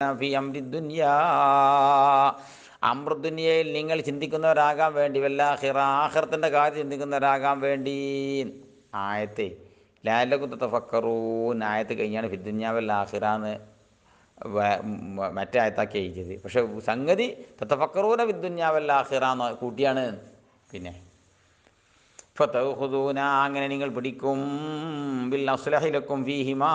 ഫി അംരി ദുനിയാ, അമ്രുദുനിയയിൽ നിങ്ങൾ ചിന്തിക്കുന്നവരാകാൻ വേണ്ടി, വല്ലാഹിറ ആഖിറത്തിൻ്റെ കാര്യം ചിന്തിക്കുന്നവരാകാൻ വേണ്ടി. ആയത്തെ ലഅല്ലകും തതഫക്കറൂൻ ആയത്ത് കഴിഞ്ഞാണ് ഫിദ്ദുനിയാ വല്ലാഹിറാന്ന് മറ്റേ ആയത്താക്കി എഴുതിയത്. പക്ഷെ സംഗതി തതഫക്കറൂന ഫിദ്ദുനിയാ വല്ലാഹിറാന്ന് കൂട്ടിയാണ്. പിന്നെ ഫതഖുദൂന അങ്ങനെ നിങ്ങൾ പിടിക്കും, ബിൽ അസ്ലഹി ലക്കും ഫീഹിമാ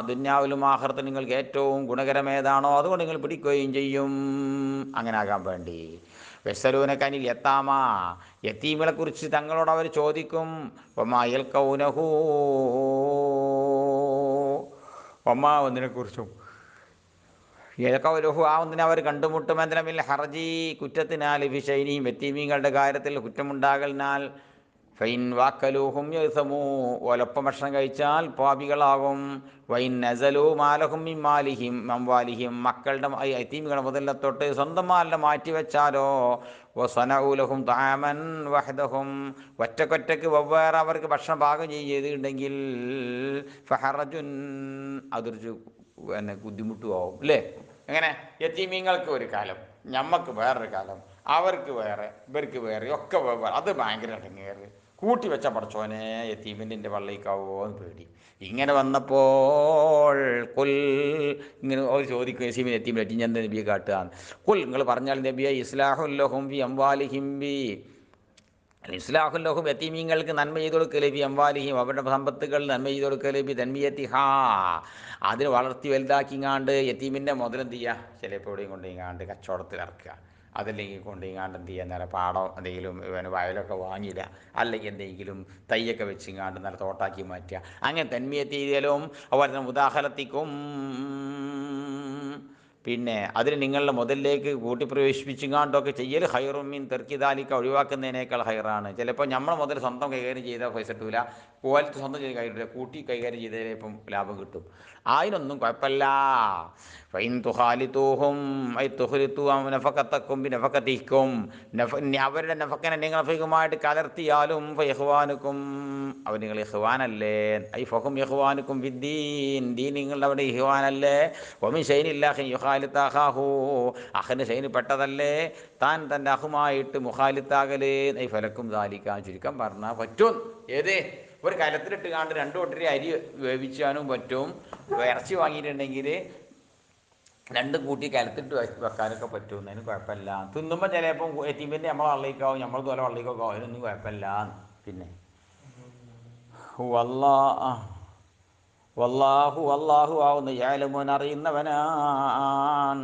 ദുന്യാവിലും ആഖിറത്തിലും നിങ്ങൾക്ക് ഏറ്റവും ഗുണകരമേതാണോ അതുകൊണ്ട് നിങ്ങൾ പിടിക്കുകയും ചെയ്യും. അങ്ങനെ ആകാൻ വേണ്ടി. വെസ്സലൂനക അനിൽ യത്താമ യത്തീമുകളെ കുറിച്ച് തങ്ങളോട് അവർ ചോദിക്കും. വമാ യൽഖൗനഹു വമാ ഒന്നിനെക്കുറിച്ചും യൽഖൗനഹു ആ ഒന്നിനെ അവർ കണ്ടുമുട്ടും. എന്തിനമിൽ ഹർജി കുറ്റത്തിനാൽ, ഫിശൈനിയും യത്തീമീങ്ങളുടെ കാര്യത്തിൽ കുറ്റമുണ്ടാകലിനാൽ. ഫൈൻ വാക്കലൂഹും യസമൂ ഒലപ്പം ഭക്ഷണം കഴിച്ചാൽ പാപികളാകും. വൈൻ നസലു മാലഹും മിമാലിഹിം മംവാലിഹിം മക്കളുടെ യതീമുകളുടെ മുതലിനെ തൊട്ട് സ്വന്തം മാലിനെ മാറ്റിവെച്ചാലോ. വസനഊലഹും തആമൻ വഹദഹും ഒറ്റക്കൊറ്റക്ക് വെവ്വേറെ അവർക്ക് ഭക്ഷണം പാകം ചെയ്തിട്ടുണ്ടെങ്കിൽ ഫഹറജുൻ അതൊരു ബുദ്ധിമുട്ടുമാവും അല്ലേ? എങ്ങനെ യതീമീങ്ങൾക്ക് ഒരു കാലം, ഞമ്മക്ക് വേറൊരു കാലം, അവർക്ക് വേറെ ഇവർക്ക് വേറെ ഒക്കെ വേറെ, അത് ഭയങ്കര ഇടങ്ങേറ്. കൂട്ടി വെച്ച പടച്ചോനെ യതീമിൻ്റെ പള്ളിക്കാവോ എന്ന് പേടി. ഇങ്ങനെ വന്നപ്പോൾ കുൽ ഇങ്ങനെ ഒരു ചോദിക്കും യതീമിൻ യതീമിൻ യതീം എന്താ നബിയെ കാട്ടുകയാണ്. കുൽ നിങ്ങൾ പറഞ്ഞാൽ നബിയെ ഇസ്ലാഹുല്ലഹും ഫി അംവാലിഹിം ബി ഇസ്ലാഹുല്ലഹും യതീമീങ്ങൾക്ക് നന്മ ചെയ്ത് കൊടുക്കലേ ബി അംവാലിഹിം അവരുടെ സമ്പത്തുകൾ നന്മ ചെയ്ത് കൊടുക്കലേ ബി തൻമിയത്തിഹാ അതിന് വളർത്തി വലുതാക്കിങ്ങാണ്ട് യതീമിൻ്റെ മുതലെന്ത് ചെയ്യുക, ചിലപ്പോൾ എവിടെയും കൊണ്ടുപോയിങ്ങാണ്ട് കച്ചവടത്തിൽ ഇറക്കുക, അതല്ലെങ്കിൽ കൊണ്ടുപോയിങ്ങാണ്ട് എന്ത് ചെയ്യുക, നേരെ പാടം എന്തെങ്കിലും വയലൊക്കെ വാങ്ങിയിടുക, അല്ലെങ്കിൽ എന്തെങ്കിലും തൈയൊക്കെ വെച്ചിങ്ങാണ്ട് നല്ല തോട്ടാക്കി മാറ്റുക. അങ്ങനെ തന്മിയത്ത് ചെയ്താലും അവർ ഉദാഹരണത്തിക്കും പിന്നെ അതിന് നിങ്ങളുടെ മുതലിലേക്ക് കൂട്ടിപ്രവേശിപ്പിച്ചുകൊണ്ടൊക്കെ ചെയ്യൽ ഹൈറും മീൻ തെർക്കിദാലിക്ക ഒഴിവാക്കുന്നതിനേക്കാൾ ഹൈറാണ്. ചിലപ്പോൾ നമ്മൾ മുതൽ സ്വന്തം കൈകാര്യം ചെയ്താൽ പൈസ കിട്ടൂല, കോലത്ത് സ്വന്തം ചെയ്ത് കൈകിട്ടില്ല, കൂട്ടി കൈകാര്യം ചെയ്തതിൽ ഇപ്പം ലാഭം കിട്ടും. അതിനൊന്നും കുഴപ്പമില്ല. ഫൈൻ തുഹാലിത്തൂഹും ഐ തുഹലിത്തു നഫക്കത്തക്കും നഫക്കത്തിക്കും അവരുടെ നഫക്കനെ നിങ്ങൾ നഫീകുമായിട്ട് കലർത്തിയാലും യഹ്വാനുക്കും അവർ നിങ്ങൾ യഹ്വാനല്ലേ. ഐ ഫഹും യഹ്വാനുക്കും വിദ്ദീൻ ദീൻ നിങ്ങളുടെ അവിടെ യഹ്വാനല്ലേ. ഒമിൻ ഷൈനില്ലാഹി യുഖാലിത്താഹു അഹന് ഷൈന് പെട്ടതല്ലേ താൻ തൻ്റെ അഹുമായിട്ട് മുഖാലിത്താകല്. ഐ ഫലക്കും ദാലിക്കാൻ ചുരുക്കം പറഞ്ഞാൽ പറ്റും. ഏത് ഒരു കലത്തിലിട്ട് കാണ്ട് 2 കൊട്ടരി അരി വേവിച്ചാനും പറ്റും. ഇറച്ചി വാങ്ങിയിട്ടുണ്ടെങ്കിൽ 2 കൂട്ടി കലത്തിട്ട് വെക്കാനൊക്കെ പറ്റും. അതിന് കുഴപ്പമില്ല. തിന്നുമ്പോൾ ചിലപ്പം യതീമിൻ്റെ നമ്മളെ വള്ളിക്കാവും, നമ്മൾ പോലെ വള്ളിക്കൊക്കെ ആവും, അതിനൊന്നും കുഴപ്പമില്ല. പിന്നെ വല്ലാഹു ആവുന്ന യഅലമുൻ അറിയുന്നവനാൻ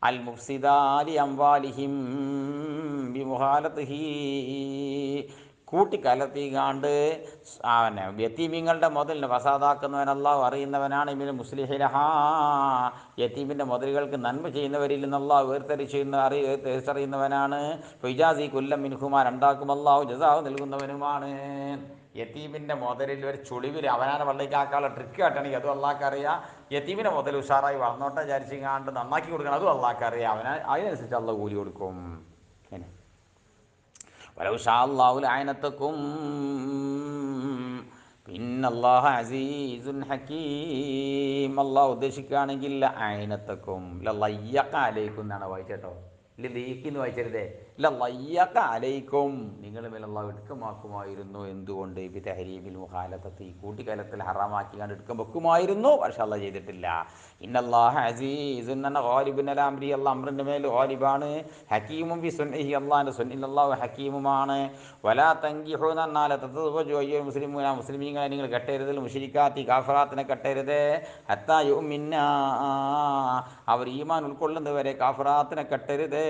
അൽ മുഫ്സിദാലി അംവാലിഹിം ബിമുഹാലത്തിഹി കൂട്ടിക്കലർത്തിക്കാണ്ട് യതീമീങ്ങളുടെ മുതലിന് ഫസാദാക്കുന്നവൻ അല്ലാഹു അറിയുന്നവനാണ്. ഇബിന് മുസ്ലിഹിലഹാ യതീമിൻ്റെ മുതലുകൾക്ക് നന്മ ചെയ്യുന്നവരിൽ നിന്ന് അല്ലാഹു വേർതിരിച്ചറിയുന്നവനാണ്. ഫിജാസി കുല്ലം മിൻഹുമാ രണ്ടാക്കും അല്ലാഹു ജസാഹു നൽകുന്നവനുമാണ്. യതീമിൻ്റെ മുതലിൽ ഒരു ചുളിവിൽ അവനാനെ വള്ളിക്കാക്കാനുള്ള ട്രിക്ക് കാട്ടണമെങ്കിൽ അതും അള്ളാഹ്ക്കറിയാം. യതീമിൻ്റെ മുതൽ ഉഷാറായി വളർന്നോട്ടെ വിചാരിച്ചിങ്ങാണ്ട് നന്നാക്കി കൊടുക്കണം, അതും അള്ളാഹ്ക്കറിയാം. അതിനനുസരിച്ച് അള്ളാഹ് കൂലി കൊടുക്കും. വലൗ ഷാ അല്ലാഹു ലഅനതകും ഇന്നല്ലാഹ അസീസുൻ ഹകീം. അള്ളാഹു ഉദ്ദേശിക്കുകയാണെങ്കിൽ ലഅനതകും ലളയ്യഖ അലൈക്കും എന്നാണ് വായിച്ചേട്ടോ. ലീക്കിന്ന് വായിച്ചരുതേ, ലളയ്യഖ അലൈക്കും നിങ്ങൾ മേൽ അള്ളാഹു ഇടുക്കമാക്കുമായിരുന്നു. എന്തുകൊണ്ട്? ബി തഹരീമിൽ മുഖാലഫത്തി കൂട്ടിക്കലത്തിൽ ഹറാമാക്കി കണ്ട് ഇടുക്കം വെക്കുമായിരുന്നു. പക്ഷെ അള്ളാഹ് ചെയ്തിട്ടില്ല. ഇന്നല്ലാഹ അസീസുൻ എന്ന ഗാലിബുൻ അലാ അംരി അള്ളാഹ് അമ്രിൻ്റെ മേൽ ഗാലിബാണ്. ഹക്കീമും ബി സുൻഇഹി അള്ളാഹിൻ്റെ സുന്നിൽ അള്ളാഹു ഹക്കീമുമാണ്. വലാ തൻകിഹു എന്നാൽ തതസവ്വജു അയ്യുൽ മുസ്ലിമൂന മുസ്ലിമീങ്ങളെ നിങ്ങൾ കെട്ടരുത്, മുശ്രിക്കാത്തി കാഫിറാത്തിനെ കെട്ടരുത്. ഹത്താ യുഅ്മിന്ന അവർ ഈമാൻ ഉൾക്കൊള്ളുന്നവരെ കാഫിറാത്തിനെ കെട്ടരുത്.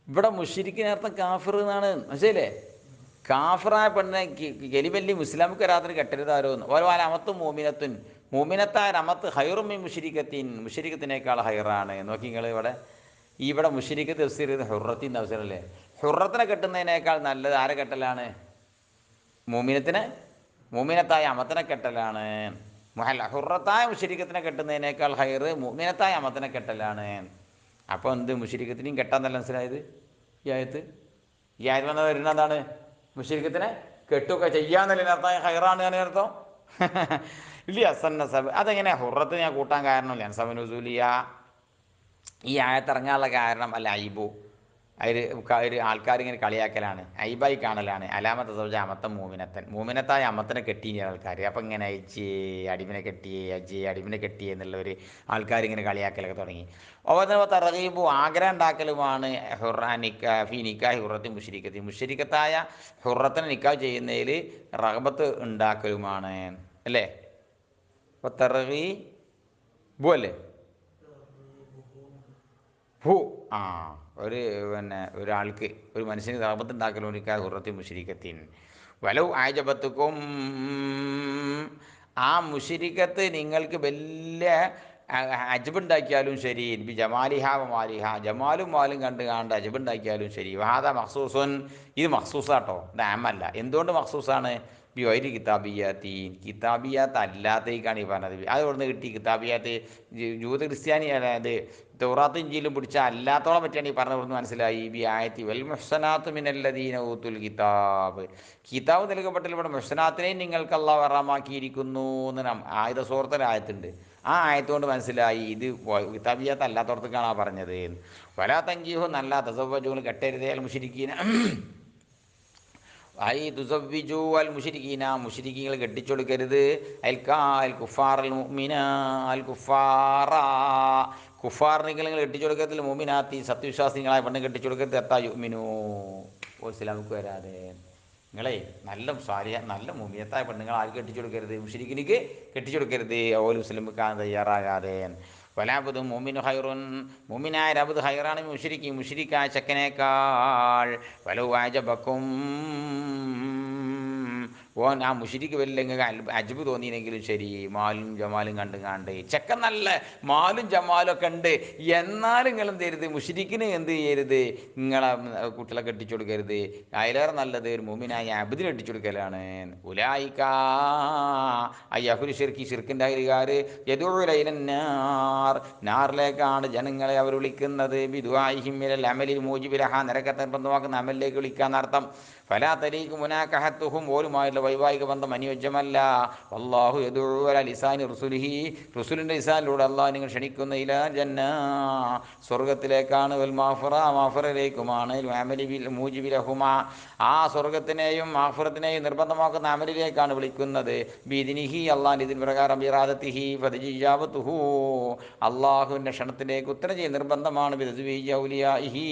ഇവിടെ മുശ്രിക്കിനർത്ഥം കാഫിർ എന്നാണ്, മനസ്സിലേ? കാഫിറായ പെണ്ണെ ഗലിബല്ലി മുസ്ലാമിക്ക് വരാത്തിന് കെട്ടരുതാരോന്ന്. ഓരോ അമത്തും മൂമിനത്തുൻ മൂമിനത്തായ അമത്ത് ഹൈറും മീൻ മുശ്രിക്കത്തിൻ മുശ്രിക്കത്തിനേക്കാൾ ഹൈറാണ്. നോക്കി നിങ്ങൾ ഇവിടെ മുശ്രിക്കത്ത് തഫ്സീർ ചെയ്ത് ഹുറത്തിൻ്റെ അവസരമല്ലേ. ഹുറത്തിനെ കെട്ടുന്നതിനേക്കാൾ നല്ലത് ആരെ കെട്ടലാണ്? മൂമിനത്തായ അമത്തിനെ കെട്ടലാണ്. ഹുറത്തായ മുശ്രിക്കത്തിനെ കെട്ടുന്നതിനേക്കാൾ ഹൈറ് മൂമിനത്തായ അമത്തിനെ കെട്ടലാണ്. അപ്പോൾ എന്ത് മുശ്രിക്കത്തിനെയും കെട്ടാന്നല്ല മനസ്സിലായത് ഈ ആയത്ത് വന്നത് വരുന്നതാണ് മുശ്രിക്കത്തിനെ കെട്ടുക ചെയ്യാന്നല്ലേ അർത്ഥം, ഹൈറാണ് അർത്ഥം. ഇല്ല അസൻ നസബ് അതെങ്ങനെ ഹുറത്ത് ഞാൻ കൂട്ടാൻ കാരണമില്ല അൻസബ് നുസൂലിയ ഈ ആയത്തിറങ്ങാനുള്ള കാരണം അല്ല ഐബു ഒരു ആൾക്കാരിങ്ങനെ കളിയാക്കലാണ് ഐബായി കാണലാണ് അലാമത്ത് സൗജ അമത്തം മൂമിനത്തൻ മൂമിനത്തായ അമത്തിനെ കെട്ടിയ ആൾക്കാർ അപ്പം ഇങ്ങനെ അയച്ചേ അടിമിനെ കെട്ടിയേ അജയ് അടിമിനെ കെട്ടിയേ എന്നുള്ളൊരു ആൾക്കാരിങ്ങനെ കളിയാക്കലൊക്കെ തുടങ്ങി ഓരോ തറകീബു ആഗ്രഹം ഉണ്ടാക്കലുമാണ് ഫി നിക്കാഹി ഹുറത്തി മുഷിരിക്കത്തി മുഷിരിക്കത്തായ ഹുറത്തിനെ നിക്കാഹ് ചെയ്യുന്നതിൽ റഹബത്ത് ഉണ്ടാക്കലുമാണ് അല്ലേ അപ്പോൾ തറകീബു അല്ലേ ഹു ആ ഒരു ഒരാൾക്ക് ഒരു മനുഷ്യന് താപത്തുണ്ടാക്കലോനിക്കാ ഹുറത്തി മുഷിരിക്കത്തിൻ വലൗ ആജബത്തുക്കും ആ മുഷിരിക്കത്ത് നിങ്ങൾക്ക് വലിയ അജബുണ്ടാക്കിയാലും ശരി ബി ജമാലിഹ മാലിഹ ജമാലും മാലും കണ്ട് കാണ്ട് അജബുണ്ടാക്കിയാലും ശരി വാദ മഖ്സൂസുൻ ഇത് മഖ്സൂസാട്ടോ ഇത് ആമല്ല എന്തുകൊണ്ട് മഖ്സൂസാണ് ബി വൈരി കിതാബിയാത്തീൻ കിതാബിയാത്ത് അല്ലാത്തേക്കാണ് ഈ പറഞ്ഞത് അത് ഇവിടുന്ന് കിട്ടി കിതാബിയാത്ത് ജൂത ക്രിസ്ത്യാനി അതായത് തൗറാത്തും ഇഞ്ചിയിലും പിടിച്ച അല്ലാത്തോളം പറ്റിയാണ് ഈ പറഞ്ഞത് മനസ്സിലായി ബി ആയത്തി വൽ മുഹ്സനാത്തു മിനല്ലദീന ഊത്തുൽ കിതാബ് കിതാബ് നൽകപ്പെട്ടിൽ ഇവിടെ മുഹ്സനാത്തിനെയും നിങ്ങൾക്ക് അള്ളാഹു ഹറാമാക്കിയിരിക്കുന്നു എന്ന് ആയുധ സുഹൃത്തിൻ്റെ ആയത്തുണ്ട് ആ ആയത്തുകൊണ്ട് മനസ്സിലായി ഇത് കിതാബിയാത്ത് അല്ലാത്തടത്തേക്കാണ് ആ പറഞ്ഞത് വലാ തങ്കീഹു നല്ല തസവ്വജുകൾ കെട്ടരുതേ അൽ മുശ്രിക്കീന ഐ തുസവ്വിജു അൽ മുശ്രിക്കീന മുശ്രിക്കീങ്ങൾ കെട്ടിച്ചൊടുക്കരുത് അൽ കുഫാർ അൽ മുഅ്മിന അൽ കുഫാറ കുഫാറിനെ നിങ്ങൾ കെട്ടിച്ചൊടുക്കത്തിൽ മുഅ്മിനാത്തി സത്യവിശ്വാസികളായ പെണ്ണ് കെട്ടിച്ചൊടുക്കരുത് എത്താ യുഅ്മിനു ഓ ഇസ്ലാമിക്ക് വരാതെ നിങ്ങളെ നല്ല സാരിയ നല്ല മുമിയത്തായ പെണ്ണുങ്ങൾ ആർക്ക് കെട്ടിച്ചെടുക്കരുത് മുശ്രിക്കിനിക്ക് കെട്ടിച്ചെടുക്കരുത് ഓൽ മുസ്ലിമിക്കാൻ തയ്യാറാകാതെ വലാബുദും മുമിനു ഹൈറുൻ മുമിനായ രബുദ് ഹൈറാണ് മുഷിരിക്കായ ചക്കനേക്കാൾ വലു വാജബക്കും ഓൻ ആ മുഷിരിക്ക് വലിയ അജബ് തോന്നിയില്ലെങ്കിലും ശരി മാലും ജമാലും കണ്ട് ചെക്കൻ നല്ല മാലും ജമാലും ഒക്കെ ഉണ്ട് എന്നാലും നിങ്ങൾ എന്ത് ചെയ്യരുത് മുഷിരിക്കിന് എന്ത് ചെയ്യരുത് നിങ്ങളെ കുട്ടികളെ കെട്ടിച്ചു കൊടുക്കരുത് അതിലേറെ നല്ലത് ഒരു മുമിനായ അബദിന് കെട്ടിച്ചു കൊടുക്കലാണ് ഉലായിക്ക അയ്യഹുൽ ഷിർക്കി ഷിർക്കിൻ്റെ അയലുകാർ യദുലൈനാർ നാറിലേക്കാണ് ജനങ്ങളെ അവർ വിളിക്കുന്നത് ബിദുആഹിമിൽ അമലിൽ മൂജിബിലഹ നിരക്കത്തെ നിർബന്ധമാക്കുന്ന അമലിലേക്ക് വിളിക്കാന്നർത്ഥം ഫലാ തരീഖ് മുനാകഹത്തുഹും ഓലുമായുള്ള വൈവാഹിക ബന്ധം അനുയോജ്യമല്ല അല്ലാഹു യദുഉ അലാ ലിസാനി റുസുലിഹി റുസുലിൻ്റെ ലിസാനിലൂടെ അള്ളാഹു നിങ്ങൾ ക്ഷണിക്കുന്ന ഇലാ ജന്ന സ്വർഗത്തിലേക്കാണ് വൽ മാഫിറയിലേക്കുമാണ് അമലി ബിൽ മൂജിബിലഹുമ ആ സ്വർഗത്തിനെയും മാഫിറത്തിനെയും നിർബന്ധമാക്കുന്ന അമലിലേക്കാണ് വിളിക്കുന്നത് ബിദിനിഹി അള്ളാഹിൻ്റെ ഇതിൻ പ്രകാരം ഇറാദത്തിഹി ഫദജിജാബത്തുഹു അള്ളാഹുവിൻ്റെ ക്ഷണത്തിലേക്ക് ഉത്തരം ചെയ്യ നിർബന്ധമാണ് ബിദസ്വീജ ഔലിയാഇഹി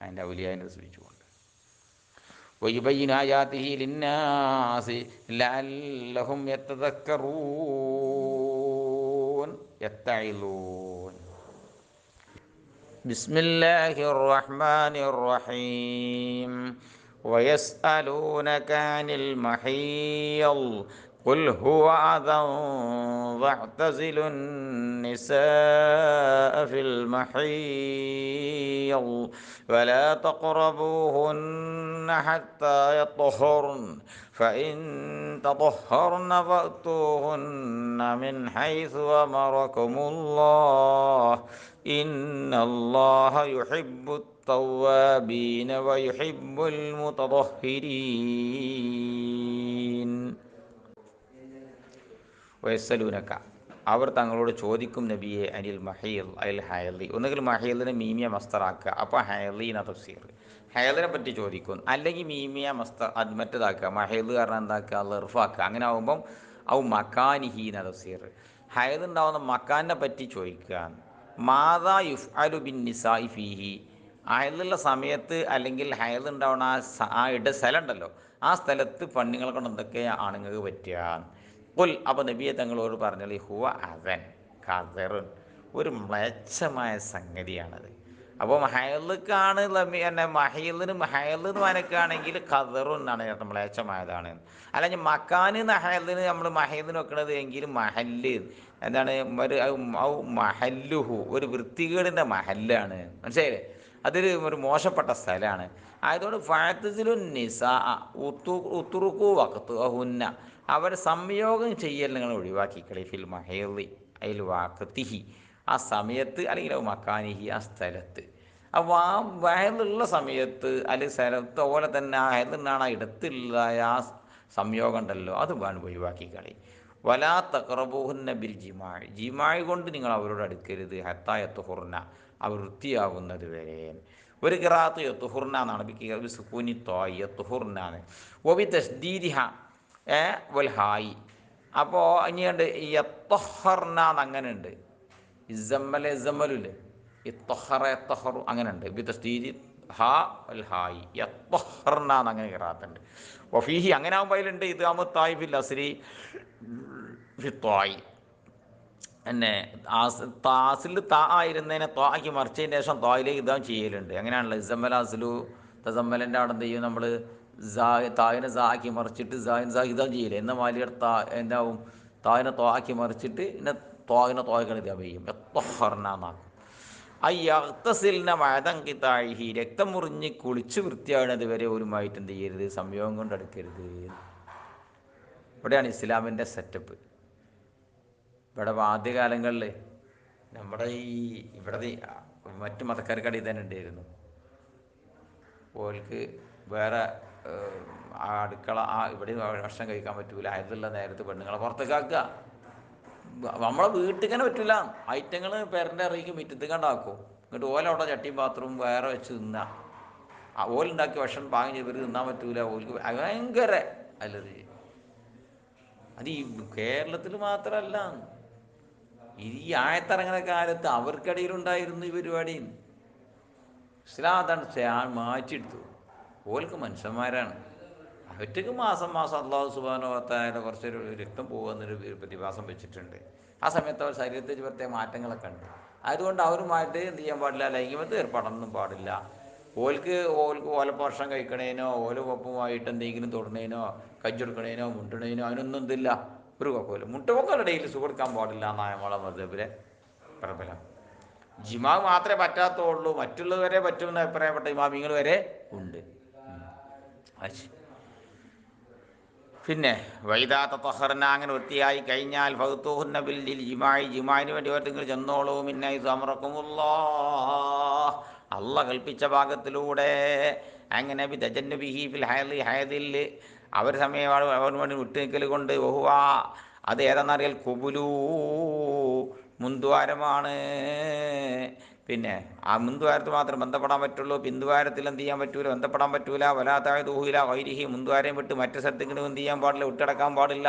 അതിൻ്റെ ഔലിയായിനെ സൂചിച്ചുകൊണ്ട് വയുബയ്യിനു ആയാതിഹി ലിന്നാസി ലഅല്ലഹും യതദക്കറൂൻ യത്തഇലൂൻ ബിസ്മില്ലാഹിർ റഹ്മാനിർ റഹീം വയസ്അലൂനക അനിൽ മഹീൽ قل هو أذى فاعتزلوا النساء في المحيض ولا تقربوهن حتى يطهرن فإن تطهرن فأتوهن من حيث أمركم الله إن الله يحب التوابين ويحب المتطهرين വയസ്സലൂനക്ക അവർ തങ്ങളോട് ചോദിക്കും നബിയെ അനിൽ മഹീൽ അൽ ഹയലി ഒന്നുകിൽ മഹീലിനെ മീമിയ മസ്തറാക്കുക അപ്പോൾ ഹയലീന തഫ്സീർ ഹയലിനെ പറ്റി ചോദിക്കും അല്ലെങ്കിൽ മീമിയ മറ്റേതാക്കുക മഹീൽ കാരണം എന്താക്കുക ലർഫാക്കുക അങ്ങനെ ആകുമ്പം ഔ മക്കാനിഹീന തഫ്സീർ ഹയൽ ഉണ്ടാവുന്ന മക്കാനെ പറ്റി ചോദിക്കുക മാതാ യുഫ് അലു ബിൻ നിസായി ഫീഹി ഹയലുള്ള സമയത്ത് അല്ലെങ്കിൽ ഹയൽ ഉണ്ടാവുന്ന ആ സ്ഥലം ഉണ്ടല്ലോ ആ സ്ഥലത്ത് പെണ്ണുങ്ങളെ കൊണ്ട് എന്തൊക്കെ ആണുങ്ങൾക്ക് പറ്റുക കുൽ അപ്പോൾ നബിയെ തങ്ങളോട് പറഞ്ഞാൽ ഹുവ അവൻ ഖദറുൻ ഒരു മ്ലേച്ഛമായ സംഗതിയാണത്. അപ്പോൾ ഹയലുക്കാണ് എന്നെ മഹീലിന് ഹയലെന്ന് മനക്കാണെങ്കിൽ ഖദറുൻ എന്നാണ് മ്ലേച്ഛമായതാണ്. അല്ലെങ്കിൽ മക്കാന് ഹയലിന് നമ്മൾ മഹീലിന് വെക്കണത് എങ്കിലും മഹല്ല് എന്താണ് ഒരു മഹല്ലുഹു ഒരു വൃത്തികേടിൻ്റെ മഹല്ലാണ്. മനസ്സിലായില്ലേ? ഒരു മോശപ്പെട്ട സ്ഥലമാണ്. ആയതുകൊണ്ട് ഫഅ്തസിലു നിസാ ഉത്റുഖു വഖ്തഹുന്ന അവർ സംയോഗം ചെയ്യൽ നിങ്ങൾ ഒഴിവാക്കിക്കളി ഫിൽ മഹീളി അതിൽ വാഖത്തിഹി ആ സമയത്ത് അല്ലെങ്കിൽ മക്കാനിഹി ആ സ്ഥലത്ത്. അപ്പോൾ ആ വയലുള്ള സമയത്ത് അല്ലെങ്കിൽ സ്ഥലത്ത് അതുപോലെ തന്നെ ആ ഹയലിനാണ് ആ ഇടത്തുള്ള ആ സംയോഗം ഉണ്ടല്ലോ, അത് വേണം ഒഴിവാക്കി കളി. വലാ തഖറബൂഹുന്ന ബിൽ ജിമാഅ്, ജിമാഅ് കൊണ്ട് നിങ്ങൾ അവരോട് അടുക്കരുത്. ഹത്താ യത്ഹുർന, അവർ വൃത്തിയാകുന്നത് വരെ. ഒരു ഖിറാഅത്ത് യത്ഹുർന എന്നാണ്, ബി സുകൂനി ത്വാഇ യത്ഹുർന എന്ന്. വബി തസ്ദീദിഹ വൽ ഹായി. അപ്പോൾ ഇനിയുണ്ട് യത്ഹർന എന്നങ്ങനെ ഉണ്ട്. ഇസമ്മൽ ഇസമ്മലുല്ലേ, ഇത്തഹറ എത്തഹറു അങ്ങനെ ഉണ്ട്. ബി തസ്ദീദി ഹാ വൽ ഹായി യത്ഹർന എന്നങ്ങനെ ഖിറാഅത്തുണ്ട്. വഫീഹി അങ്ങനെ ആകുമ്പോൾ അതിലുണ്ട് ഇദ്ഗാമു തായി ഫിൽ അസ്രി ഫി ത്വായി. പിന്നെ താസിൽ താ ആയിരുന്നതിനെ ത്വാക്കി മറിച്ചതിന് ശേഷം ത്വായിലേക്ക് ഇദ്ഗാം ചെയ്യലുണ്ട്. അങ്ങനെയാണല്ലോ ഇസമ്മൽ അസ്ലു തസമ്മലിൻ്റെ അവിടെ എന്ത് ചെയ്യും നമ്മൾ, തായിനെ സാക്കി മറിച്ചിട്ട് ഇദ്ഗാം ചെയ്യില്ലേ. എന്ന മാലിയുടെ എന്താവും, തായിനെ ത്വാക്കി മറിച്ചിട്ട് പിന്നെ ത്വായിനെ ഇദ്ഗാം ചെയ്യും, എത്തഹർന എന്നാക്കും. അയ്യത്തസിലിനെ മഴതങ്കിത്താഴി, രക്തം മുറിഞ്ഞ് കുളിച്ച് വൃത്തിയാകുന്നത് വരെ ഒരുമായിട്ട് എന്ത് ചെയ്യരുത്, സംയോഗം കൊണ്ട് എടുക്കരുത്. ഇവിടെയാണ് ഇസ്ലാമിൻ്റെ സെറ്റപ്പ്. ഇവിടെ ആദ്യകാലങ്ങളിൽ നമ്മുടെ ഇവിടെ മറ്റു മതക്കാർക്കടി തന്നെ ഉണ്ടായിരുന്നു. ഓൽക്ക് വേറെ അടുക്കള ഇവിടെ ഭക്ഷണം കഴിക്കാൻ പറ്റൂല, അതിലുള്ള നേരത്ത് പെണ്ണുങ്ങളെ പുറത്തേക്കാക്കുക. നമ്മളെ വീട്ടിൽ തന്നെ പറ്റില്ല. ഐറ്റങ്ങൾ പെരൻ്റെ ഇറങ്ങി മുറ്റത്ത് കണ്ടാക്കും. എന്നിട്ട് ഓലവിടെ ചട്ടിയും പാത്രവും വേറെ വെച്ച് തിന്നുക. ഓലുണ്ടാക്കി ഭക്ഷണം പാകം ചെയ്ത് തിന്നാൻ പറ്റൂല. ഓൽക്ക് ഭയങ്കര അലർജി. അത് ഈ കേരളത്തിൽ മാത്രമല്ല, ഈ ആയത്തിറങ്ങുന്ന കാലത്ത് അവർക്കിടയിലുണ്ടായിരുന്നു ഈ പരിപാടി. ഇസ്ലാം അതാണ് മാറ്റിയെടുത്തു. ഓൽക്ക് മനുഷ്യന്മാരാണ്, അവറ്റക്ക് മാസം മാസം അള്ളാഹു സുബ്ഹാനഹു വ തആല കുറച്ചൊരു രക്തം പോകുന്നൊരു പ്രതിഭാസം വെച്ചിട്ടുണ്ട്. ആ സമയത്ത് അവർ ശരീരത്തിൽ പ്രത്യേക മാറ്റങ്ങളൊക്കെ ഉണ്ട്. അതുകൊണ്ട് അവരുമായിട്ട് എന്ത് ചെയ്യാൻ പാടില്ല, ലൈംഗികത ഏർപ്പെടാനൊന്നും പാടില്ല. ഓൽക്ക് ഓല ഭക്ഷണം കഴിക്കണേനോ ഒപ്പമായിട്ട് എന്തെങ്കിലും തൊടുന്നതിനോ കജ്ജെടുക്കണേനോ മുണ്ടണേനോ അതിനൊന്നും എന്തില്ല, ഒരു കുഴപ്പമില്ല. മുട്ടുമക്കളുടെ ഇടയിൽ സുഖെടുക്കാൻ പാടില്ല എന്നാണ് നമ്മളെ മദ്ഹബിലെ പ്രബലം. ജിമാ മാത്രമേ പറ്റാത്തുള്ളൂ, മറ്റുള്ളവരെ പറ്റുമെന്ന് അഭിപ്രായപ്പെട്ട ഇമാമിങ്ങൾ വരെ ഉണ്ട്. പിന്നെ വൈദാ തത്വഹർന, അങ്ങനെ വൃത്തിയായി കഴിഞ്ഞാൽ ഫൗത്തൂഹുന്ന ബിൽ ജിമായി, ജിമായിന് വേണ്ടി നിങ്ങൾ ചെന്നോളൂ. മിന്നൈ സമറക്കുമുല്ലാഹ്, അള്ള കൽപ്പിച്ച ഭാഗത്തിലൂടെ. അങ്ങനെ ബിതജന്നുബിഹി ഫിൽ ഹയദിൽ, അവർ സമയം അവന് വേണ്ടി വിട്ടു നിൽക്കൽ കൊണ്ട്. ബഹുവ, അത് ഏതെന്നറിയാൽ കുബുലൂ, മുന്തുവാരമാണ്. പിന്നെ ആ മുന്തുവാരത്ത് മാത്രം ബന്ധപ്പെടാൻ പറ്റുള്ളൂ, പിന്തുവാരത്തിൽ എന്ത് ചെയ്യാൻ പറ്റൂല, ബന്ധപ്പെടാൻ പറ്റൂല. വലാത്തായ ദൂഹില വൈരിഹി, മുന്തുവാരം വിട്ട് മറ്റു സ്ഥലത്തേക്ക് എന്ത് ചെയ്യാൻ പാടില്ല, വിട്ടടക്കാൻ പാടില്ല.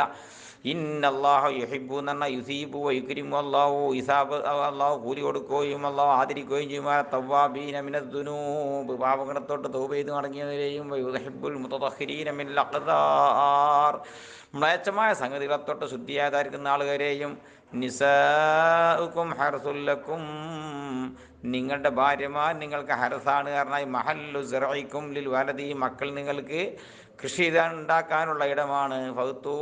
ഇന്നല്ലാഹു യുഹിബ്ബു എന്ന് പറഞ്ഞാൽ യുസീബു യുക്രിമു, അല്ലാഹു ഇസാബ്, അല്ലാഹു കൂലി കൊടുക്കുകയും അല്ലാഹു ആദരിക്കുകയും ചെയ്യുമാ തവ്വാബീന മിനദ്ദുനൂബ്, പാപങ്ങളത്തോട്ട് തൗബ ചെയ്ത് മടങ്ങിയവരെയും, യുഹിബ്ബുൽ മുതതഹിരീന മിനൽ അഖ്ദാർ, മ്ലേച്ഛമായ സംഗതികളെ തൊട്ട് ശുദ്ധിയായിരിക്കുന്ന ആളുകളെയും. നിസാഉക്കും ഹർസുല്ലക്കും, നിങ്ങളുടെ ഭാര്യമാർ നിങ്ങൾക്ക് ഹർസാണ്. കാരണം മഹല്ലു സിറഇക്കും ലിൽ വലദി, മക്കൾ നിങ്ങൾക്ക് കൃഷി ഉണ്ടാക്കാനുള്ള ഇടമാണ്. ഫൗത്തു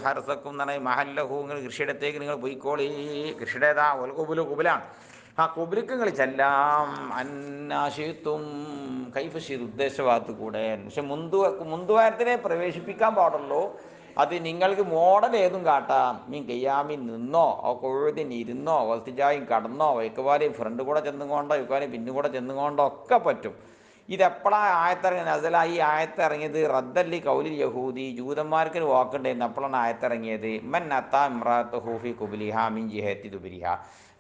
ഹർസക്കും എന്ന് പറഞ്ഞാൽ മഹല്ലഹു, നിങ്ങൾ കൃഷിയിടത്തേക്ക് നിങ്ങൾ പോയിക്കോളി. കൃഷിയുടേതാ ഒരു കുബുലാണ്. ആ കുബിലേക്ക് നിങ്ങൾ ചെല്ലാം. അന്നാശിത്തും കൈഫശീത്, ഉദ്ദേശഭാഗത്ത് കൂടെ. പക്ഷെ മുന്തുവാരത്തിനെ പ്രവേശിപ്പിക്കാൻ പാടുള്ളൂ. അത് നിങ്ങൾക്ക് മോഡൽ ഏതും കാട്ടാം. മീൻ കയ്യാമിൻ നിന്നോ, കൊഴുതിനിരുന്നോ, വസ്തിജായും കടന്നോ, വൈക്കവാരെയും ഫ്രണ്ട് കൂടെ ചെന്നുകൊണ്ടോ വൈക്കവാരെയും പിന്നുകൂടെ ചെന്നുകൊണ്ടോ ഒക്കെ പറ്റും. ഇതെപ്പോഴാണ് ആയത്തിറങ്ങിയത്? അതിൽ ഈ ആയത്തിറങ്ങിയത് റദ്ദല്ലി കൗലിൽ യഹൂദി, ജൂതന്മാർക്ക് ഒരു വാക്കുണ്ടായിരുന്നു, അപ്പോഴാണ് ആയത്തിറങ്ങിയത്. മൻ അത്താ ഇമ്രാത്ത ഹൂഫി കുബിലിഹ മിൻ ജിഹത്തി ദുബിരിഹ,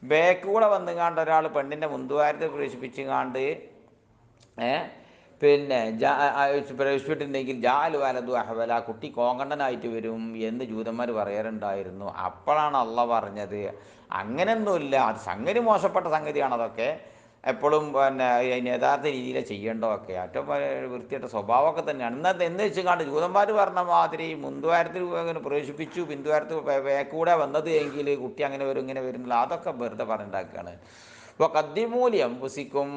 ബേക്ക് കൂടെ വന്നുകാണ്ട് ഒരാൾ പെണ്ണിൻ്റെ മുന്തുവാരത്തെ പ്രവേശിപ്പിച്ചുകാണ്ട് പിന്നെ പ്രവേശിപ്പിച്ചിട്ടുണ്ടെങ്കിൽ ജാൽ വലതു അഹവല, കുട്ടി കോങ്കണ്ണനായിട്ട് വരും എന്ന് ജൂതന്മാർ പറയാറുണ്ടായിരുന്നു. അപ്പോഴാണ് അള്ളാഹ് പറഞ്ഞത് അങ്ങനെയൊന്നുമില്ല, അത് സംഗതി മോശപ്പെട്ട സംഗതിയാണ്. അതൊക്കെ എപ്പോഴും പിന്നെ അതിന് യഥാർത്ഥ രീതിയിൽ ചെയ്യേണ്ടതൊക്കെ ഏറ്റവും വൃത്തിയായിട്ട സ്വഭാവമൊക്കെ തന്നെയാണ്. ഇന്നത്തെ എന്ന് വെച്ച് കണ്ട് ജൂതന്മാർ പറഞ്ഞ മാതിരി മുന്തുവാരത്തിൽ അങ്ങനെ പ്രവേശിപ്പിച്ചു, പിന്തുവാരത്തിൽ കൂടെ വന്നത് എങ്കിൽ കുട്ടി അങ്ങനെ വരും ഇങ്ങനെ വരുന്നില്ല, അതൊക്കെ വെറുതെ പറഞ്ഞുണ്ടാക്കുകയാണ്. ഇപ്പോൾ കദ്ദിമൂല്യം പുസിക്കും,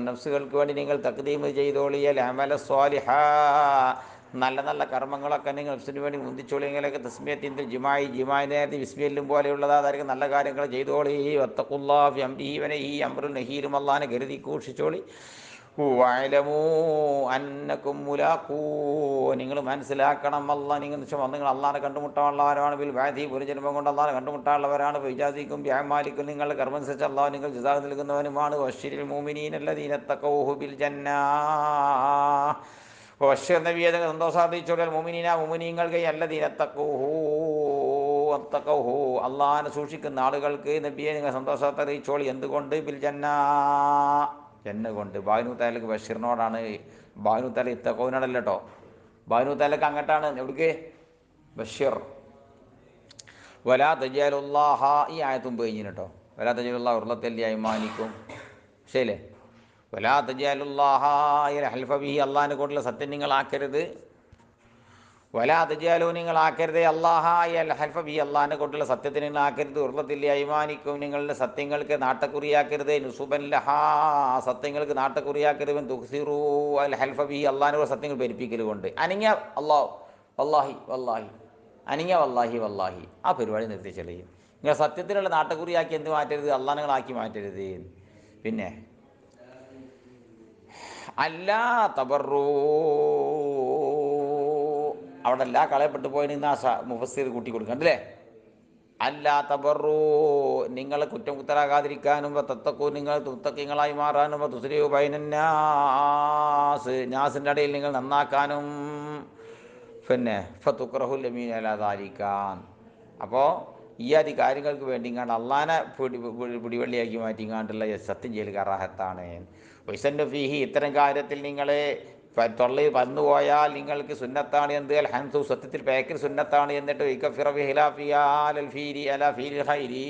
നഫ്സുകൾക്ക് വേണ്ടി നിങ്ങൾ തഖ്ദീം ചെയ്തോളിയൽ അമല സ്വാലിഹ, നല്ല നല്ല കർമ്മങ്ങളൊക്കെ നിങ്ങൾ നഫ്സിന് വേണ്ടി മുന്തിച്ചോളിയങ്ങളൊക്കെ. തസ്മിയത്തിൻ്റെ ജിമായി നേരത്തെ വിസ്മിയല്ലും പോലെയുള്ളത്, അതായിരിക്കും നല്ല കാര്യങ്ങൾ ചെയ്തോളി. വത്തഖുല്ലാഹ ഫി അംരിഹി വനഹി, അംറുൻ നഹീലും അല്ലാഹനെ കരുതി സൂക്ഷിച്ചോളി. വഅലമൂ അന്നകും മുലാഖൂ, നിങ്ങൾ മനസ്സിലാക്കണം അല്ലാഹ് നിങ്ങൾ അല്ലാഹനെ കണ്ടുമുട്ടാനുള്ളവരാണ്. ബിൽ ബഅദി, ഒരു ജന്മം കൊണ്ട് അല്ലാഹനെ കണ്ടുമുട്ടാനുള്ളവരാണ്. വിജാസിക്കും ബിഅമാലിക്കും, നിങ്ങളുടെ കർമ്മമനുസരിച്ച് അല്ലാഹ് നിങ്ങൾ ജസാ നൽകുന്നവനുമാണ്. വശിരിൽ മുഅ്മിനീന അല്ലദീന തഖൗഹു ബിൽ ജന്ന, ബഷീർ നബിയെ സന്തോഷം അറിയിച്ചോളാൽ മുഅ്മിനീന മുഅ്മിനീങ്ങൾക്ക് അല്ലദീന തഖൂഹു അള്ളാഹിനെ സൂക്ഷിക്കുന്ന ആളുകൾക്ക് നബിയെ നിങ്ങൾ സന്തോഷത്തെ അറിയിച്ചോളി. എന്തുകൊണ്ട്? ബിൽ ജന്ന കൊണ്ട്. ബാനു താലക്ക് ബഷീറിനോടാണ്. ബാനു താല ഇത്തഖൂനോടല്ല കേട്ടോ. ബാനു താലക്ക് അങ്ങോട്ടാണ്. എവിടേക്ക്? ബഷീർ. വലാ തജാലുല്ലാഹ, ഈ ആയത്തും കഴിഞ്ഞു കേട്ടോ. വലാ തജാലുല്ലാഹ ഉർളത്തല്ലി അയ്മാനിക്കും. ശരിയല്ലേ? വലാ തജാലുല്ലാഹ ഹൽഫ ബിഹി, അള്ളാഹിനെ കൊണ്ടുള്ള സത്യം നിങ്ങളാക്കരുത്. വലാ തജാലു, നിങ്ങളാക്കരുത്. അള്ളാഹ ഹൽഫ ബിഹി, അള്ളാഹിനെ കൊണ്ടുള്ള സത്യത്തിന് നിങ്ങളാക്കരുത്. ഉർളത്തല്ലി അയ്മാനിക്കും, നിങ്ങളുടെ സത്യങ്ങൾക്ക് നാട്ടക്കുറിയാക്കരുത്. നുസുബൻ ലഹാ, സത്യങ്ങൾക്ക് നാട്ടക്കുറിയാക്കരുത്. തുഖ്സിറു അൽ ഹൽഫ ബിഹി, അള്ളാഹിനോട് സത്യങ്ങൾ പെരുപ്പിക്കൽ കൊണ്ട്. അനിങ്ങ അള്ളാഹു വല്ലാഹി വല്ലാഹി, അനിങ്ങ വല്ലാഹി വല്ലാഹി, ആ പരിപാടി നിർത്തിച്ചെളിയും. നിങ്ങൾ സത്യത്തിലുള്ള നാട്ടക്കുറിയാക്കി എന്ത് മാറ്റരുത്? അള്ളാഹുകളാക്കി മാറ്റരുത്. പിന്നെ അല്ലാ തബറൂ, അവിടെ എല്ലാ കളയപ്പെട്ടു പോയിന് മുഫസ്സിർ കൂട്ടി കൊടുക്കണ്ടല്ലേ. അല്ലാ തബറൂ, നിങ്ങൾ കുറ്റം കുത്തരാകാതിരിക്കാനും തത്തക്കൂ, നിങ്ങൾ തുത്തക്കിങ്ങളായി മാറാനും തുസ്രിയു ബൈനന്നാസ്, നാസിൻ്റെ ഇടയിൽ നിങ്ങൾ നന്നാക്കാനും പിന്നെ ഫതുക്റഹുൽ യമീൻ അലാ ദാലിക്കാൻ. അപ്പോൾ ഈ ആദി കാര്യങ്ങൾക്ക് വേണ്ടി ഇങ്ങാണ്ട് അള്ളാനെ പിടിവള്ളിയാക്കി മാറ്റിങ്ങാണ്ടുള്ള സത്യം ചെയ്യൽ കറാഹത്താണ്. വൈസന്നു ഫീഹി, ഇത്തരം കാര്യത്തിൽ നിങ്ങൾ തൊള്ളയിൽ വന്നുപോയാൽ നിങ്ങൾക്ക് സുന്നത്താണ്. എന്ത്? അൽ ഹൻസു, സത്യത്തിൽ പേക്കൽ സുന്നത്താണ്. എന്നിട്ട് ഇക്കഫിറ ബിഖിലാഫിഹാ അലൽ ഫീരി അലാ ഫീലിൽ ഖൈരി,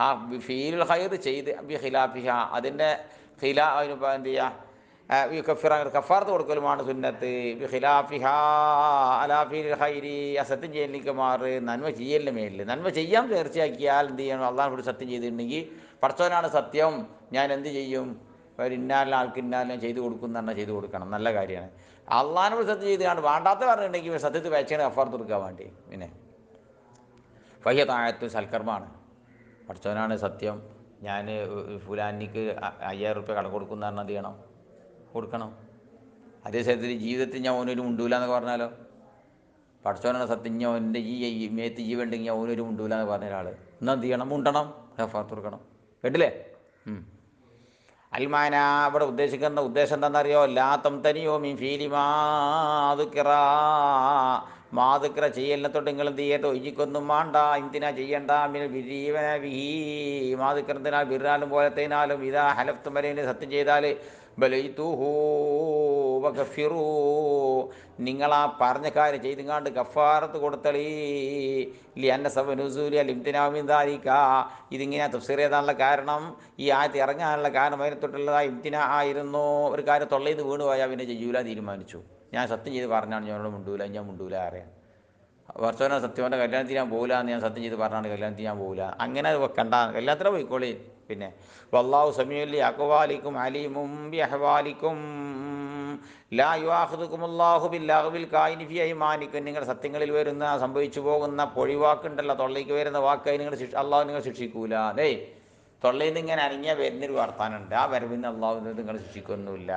ആ ഫീലുൽ ഖൈർ ചെയ്ത് ബിഖിലാഫിഹ, അതിൻ്റെ എന്ത് ചെയ്യുക? കഫാർത്ത് കൊടുക്കലുമാണ് സുന്നത്ത്. ബിഖിലാഫിഹാ അലാ ഫീലിൽ ഖൈരി, ആ സത്യം ചെയ്യലിലേക്ക് മാറ് നന്മ ചെയ്യലിന് മേലിൽ. നന്മ ചെയ്യാൻ തീർച്ചയാക്കിയാൽ എന്ത് ചെയ്യണം? അള്ളാഹിനോട് സത്യം ചെയ്തിട്ടുണ്ടെങ്കിൽ പടച്ചവനാണ് സത്യം, ഞാൻ എന്ത് ചെയ്യും? ഒരു ഇന്നാലിന് ആൾക്ക് ഇന്നാലിനെ ചെയ്തു കൊടുക്കും എന്ന് പറഞ്ഞാൽ ചെയ്തു കൊടുക്കണം. നല്ല കാര്യമാണ്. അള്ളാഹിനോട് സത്യം ചെയ്താണ് വേണ്ടാത്ത പറഞ്ഞിട്ടുണ്ടെങ്കിൽ സത്യത്തിൽ വെച്ചാണ് കഫാർത്ത് കൊടുക്കാൻ വേണ്ടി. പിന്നെ ഫഹിയ താഴത്ത് സൽക്കർമ്മമാണ്. പടച്ചവനാണ് സത്യം, ഞാൻ ഫുലാനിക്ക് 5000 റുപ്യ കടം കൊടുക്കുന്ന പറഞ്ഞാൽ എന്ത് ചെയ്യണം? കൊടുക്കണം. അതേ സ്ഥലത്തിൽ ജീവിതത്തിൽ ഞാൻ ഓനൊരു മുണ്ടൂല എന്നൊക്കെ പറഞ്ഞാലോ? പടച്ചവനാണ് സത്യം, ഞാൻ എൻ്റെ ഈ മേത്ത് ജീവുണ്ടെങ്കിൽ ഞാൻ ഓനൊരു മുണ്ടൂല എന്ന് പറഞ്ഞ ഒരാൾ എന്നാൽ എന്ത് ചെയ്യണം? മുണ്ടണം, കഫാർത്ത് കൊടുക്കണം. കേട്ടില്ലേ? അൽമാന, ഇവിടെ ഉദ്ദേശിക്കുന്ന ഉദ്ദേശം എന്താണെന്നറിയോ? ലാ തംതനിയോ മീൻ ഫീലി മാതുക്കിറ, മാതുക്കിറ ചെയ്യലിനെ തൊട്ട് നിങ്ങൾ എന്ത് ചെയ്യട്ടോ? ഒഴിക്കൊന്നും വേണ്ട. എന്തിനാ ചെയ്യണ്ട? മിന ബിരീവന ബിഹി, മാതുക്കിറത്തിനാൽ ബിറാലും പോലത്തേനാലും ഇതാ ഹലഫ്തും വരെ സത്യം ചെയ്താൽ ബലൈതുഹു വഗഫിറൂ, നിങ്ങളാ പറഞ്ഞ കാര്യം ചെയ്തുങ്ങാണ്ട് കഫാറത്ത് കൊടുത്തളീ. അന്ന സബബ നുസൂലി അൽ ഇംതിനാഉ മിൻ ദാലിക, ഇതിങ്ങനെ തഫ്സീർ ചെയ്താനുള്ള കാരണം, ഈ ആയത്ത് ഇറങ്ങാനുള്ള കാരണം അതിനെ തൊട്ടുള്ളതായ ഇംതിനാ ആയിരുന്നു. ഒരു കാര്യം തൊള്ളയിൽ നിന്ന് വീണ് പോയാൽ പിന്നെ ചെയ്യൂല തീരുമാനിച്ചു. ഞാൻ സത്യം ചെയ്ത് പറഞ്ഞാണ് ഞാനോട് മുണ്ടൂല, ഞാൻ മുണ്ടൂല അറിയാം. വർഷവനെ സത്യവൻ്റെ കല്യാണത്തിന് ഞാൻ പോകില്ല എന്ന് ഞാൻ സത്യം ചെയ്ത് പറഞ്ഞാണ് കല്യാണത്തിന് ഞാൻ പോകില്ല. അങ്ങനെ വെക്കണ്ട, കല്യാണത്തിന് പോയിക്കോളി. പിന്നെ വല്ലാഹു സമീഉൻ ലി അഖ്വാലിക്കും അലീമും ബി അഹ്വാലിക്കും ലാ യുആഖിദുകുമുല്ലാഹു ബില്ലഗ്വിൽ കായിനി ഫി അയ്മാനിക്കും, നിങ്ങൾ സത്യങ്ങളിൽ വരുന്ന സംഭവിച്ചു പോകുന്ന പൊഴിവാക്കുണ്ടല്ലോ, തൊള്ളയ്ക്ക് വരുന്ന വാക്കായി നിങ്ങൾ അള്ളാഹു നിങ്ങൾ ശിക്ഷിക്കൂല. അതേ തൊള്ളയിൽ നിന്ന് ഇങ്ങനെ അനങ്ങിയാൽ വരുന്നൊരു വർത്താനുണ്ട്, ആ വരവിന് അള്ളാഹു നിങ്ങൾ ശിക്ഷിക്കൊന്നുമില്ല.